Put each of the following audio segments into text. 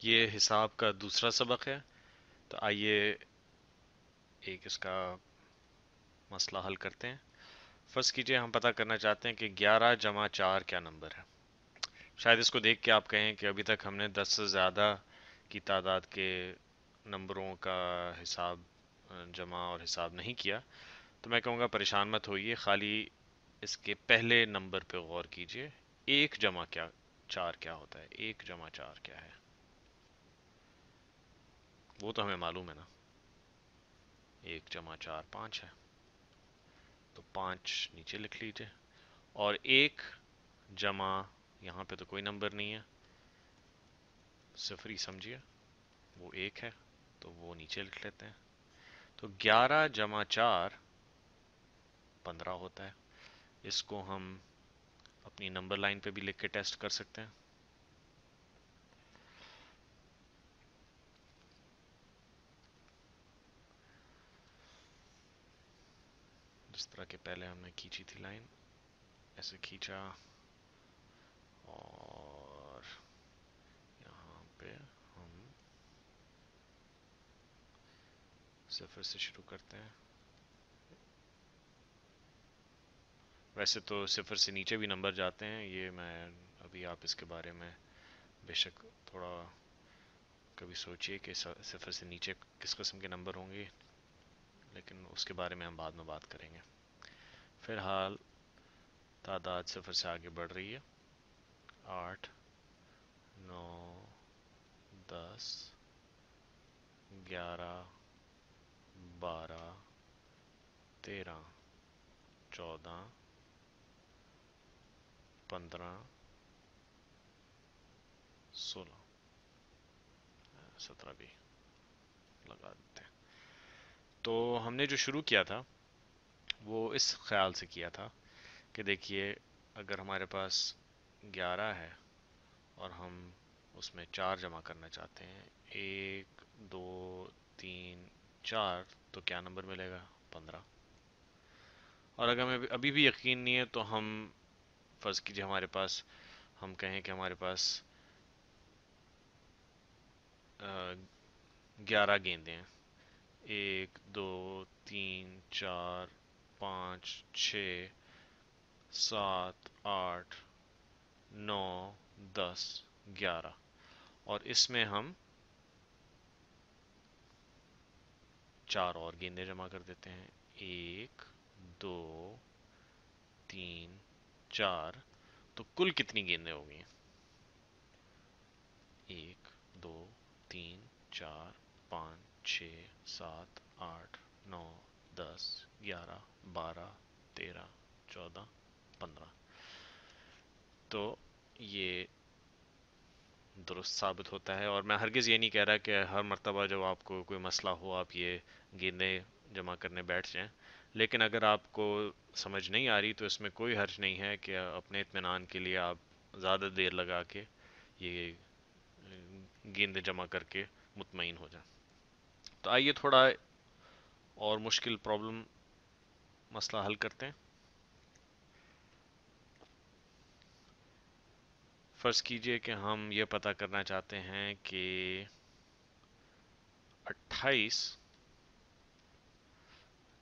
یہ حساب کا دوسرا سبق ہے، تو آئیے ایک اس کا مسئلہ حل کرتے ہیں۔ فرض کیجئے ہم پتہ کرنا چاہتے ہیں کہ 11 جمع 4 کیا نمبر ہے۔ شاید اس کو دیکھ کے آپ کہیں کہ ابھی تک ہم نے 10 سے زیادہ کی تعداد کے نمبروں کا حساب جمع اور حساب نہیں کیا، تو میں کہوں گا پریشان مت ہوئیے، خالی اس کے پہلے نمبر پہ غور کیجئے۔ 1 جمع 4 کیا ہوتا ہے؟ 1 جمع 4 کیا ہے؟ وہ تو ہمیں معلوم ہے نا، 1 جمع 4 5 ہے، تو 5 نیچے لکھ لیجئے۔ اور 1 جمع، یہاں پہ تو کوئی نمبر نہیں ہے، صفر ہی سمجھیے، وہ 1 ہے، تو وہ نیچے لکھ لیتے ہیں۔ تو 11 جمع 4 15 ہوتا ہے۔ اس کو ہم اپنی نمبر لائن پہ بھی لکھ کے ٹیسٹ کر سکتے ہیں۔ جس طرح کہ پہلے ہم نے کھینچی تھی لائن، ایسے کھینچا، اور یہاں پہ ہم صفر سے شروع کرتے ہیں۔ ویسے تو صفر سے نیچے بھی نمبر جاتے ہیں، یہ میں ابھی، آپ اس کے بارے میں بے شک تھوڑا کبھی سوچئے کہ صفر سے نیچے کس قسم کے نمبر ہوں گے، لیکن اس کے بارے میں ہم بعد میں بات کریں گے۔ فی الحال تعداد صفر سے آگے بڑھ رہی ہے۔ 8 9 10 11 12 13 14 15 16 17 بھی لگا دیتے ہیں۔ تو ہم نے جو شروع کیا تھا وہ اس خیال سے کیا تھا کہ دیکھیے، اگر ہمارے پاس 11 ہے اور ہم اس میں 4 جمع کرنا چاہتے ہیں، 1 2 3 4، تو کیا نمبر ملے گا؟ 15۔ اور اگر ہمیں ابھی بھی یقین نہیں ہے تو ہم فرض کیجئے ہمارے پاس، ہم کہیں کہ ہمارے پاس 11 گیندیں ہیں، 1 2 3 4 5 6 7 8 9 10 11، اور اس میں ہم 4 اور گیندیں جمع کر دیتے ہیں، 1 2 3 4، تو کل کتنی گیندیں ہو گئی؟ 1 2 3 4 5 6 7 8 9 10 11 12 13 14 15۔ تو یہ درست ثابت ہوتا ہے، اور میں ہرگز یہ نہیں کہہ رہا کہ ہر مرتبہ جب آپ کو کوئی مسئلہ ہو آپ یہ گیندیں جمع کرنے بیٹھ جائیں، لیکن اگر آپ کو سمجھ نہیں آ رہی تو اس میں کوئی حرج نہیں ہے کہ اپنے اطمینان کے لیے آپ زیادہ دیر لگا کے یہ گیندیں جمع کر کے مطمئن ہو جائیں۔ تو آئیے تھوڑا اور مشکل پرابلم مسئلہ حل کرتے ہیں۔ فرض کیجئے کہ ہم یہ پتہ کرنا چاہتے ہیں کہ 28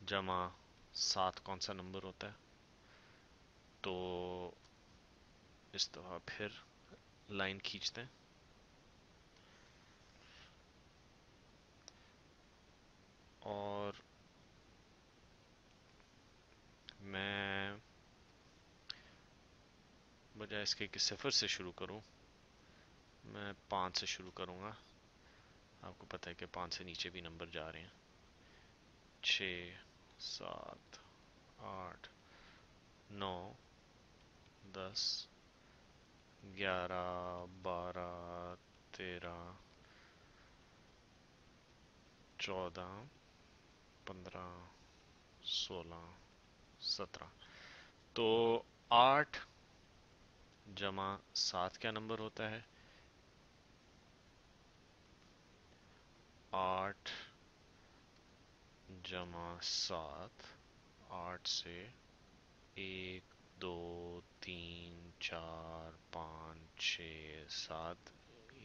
جمع 7 کون سا نمبر ہوتا ہے۔ تو اس دفعہ پھر لائن کھینچتے ہیں، اور میں بجائے اس کے کہ صفر سے شروع کروں، میں 5 سے شروع کروں گا۔ آپ کو پتہ ہے کہ 5 سے نیچے بھی نمبر جا رہے ہیں، 6 7 8 9 10 11 12 13 14 15 16 17۔ تو 8 جمع 7 کیا نمبر ہوتا ہے؟ 8 جمع 7، 8 سے 1 2 3 4 5 6 7،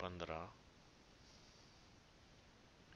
15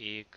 1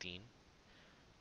3,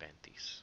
35।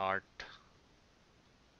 8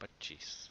25।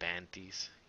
35।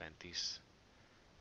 35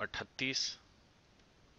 38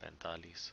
45।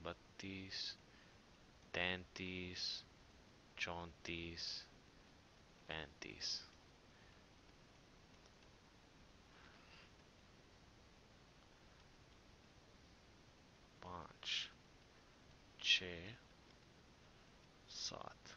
32, 33, 34, 35। 5, 6, 7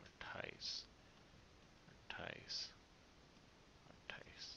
28, 28, 28।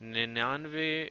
99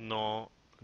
9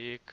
1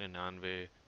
99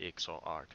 108।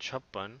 56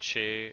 6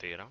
13।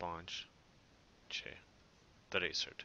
5 6 63।